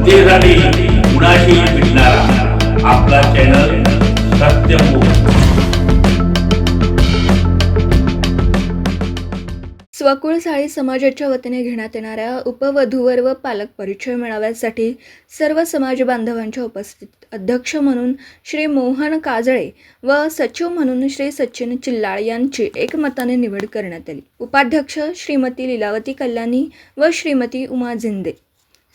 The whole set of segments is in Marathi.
जनतेसाठी कुणाशी भेटणारा आपला चॅनल सत्यमुख। स्वकुळ साळी समाजाच्या वतीने घेण्यात येणाऱ्या उपवधूवर व पालक परिचय मेळाव्यासाठी सर्व समाज बांधवांच्या उपस्थितीत अध्यक्ष म्हणून श्री मोहन काजळे व सचिव म्हणून श्री सचिन चिल्लाळ यांची एकमताने निवड करण्यात आली। उपाध्यक्ष श्रीमती लीलावती कल्याणी व श्रीमती उमा जिंदे,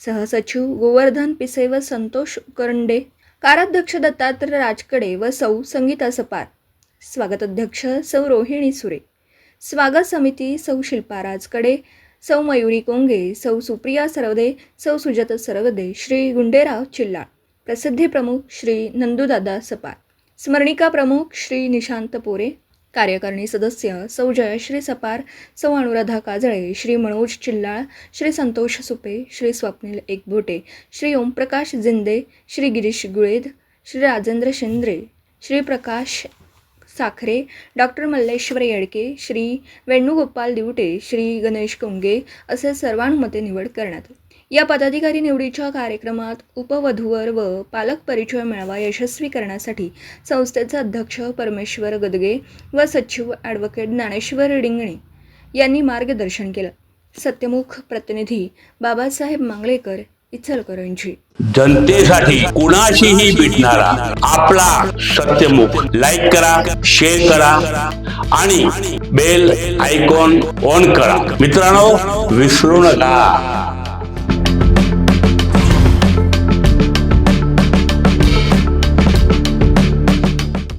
सहसचिव गोवर्धन पिसे व संतोष करंडे, कार्याध्यक्ष दत्तात्रय राजकडे व सौ संगीता सपार, स्वागत अध्यक्ष सौ रोहिणी सुरे, स्वागत समिती सौ शिल्पा राजकडे, सौ मयुरी कोंगे, सौ सुप्रिया सरवदे, सौ सुजाता सरवदे, श्री गुंडेराव चिल्लाळ, प्रसिद्धी प्रमुख श्री नंदूदादा सपार, स्मरणिका प्रमुख श्री निशांत पोरे, कार्यकारिणी सदस्य सौ जयश्री सपार, सौ अनुराधा काजळे, श्री मनोज चिल्लाळ, श्री संतोष सुपे, श्री स्वप्नील एकबोटे, श्री ओमप्रकाश जिंदे, श्री गिरीश गुळेद, श्री राजेंद्र शेंद्रे, श्री प्रकाश साखरे, डॉक्टर मल्लेश्वर येडके, श्री वेणुगोपाल दिवटे, श्री गणेश कोंगे असे सर्वानुमते निवड करण्यात आली। या पदाधिकारी निवडीच्या कार्यक्रमात उपवधूवर व पालक परिचय मेळावा यशस्वी करण्यासाठी संस्थेचे अध्यक्ष परमेश्वर गदगे व सचिव ॲडव्होकेट ज्ञानेश्वर डिंगणे यांनी मार्गदर्शन केलं। सत्यमुख प्रतिनिधी बाबासाहेब मांगलेकर, इचलकरंजी। जनतेसाठी कुणाशीही भेटणारा आपला सत्यमुख। लाईक करा, शेअर करा आणि बेल आयकॉन ऑन करा। मित्रांनो, विसरू नका।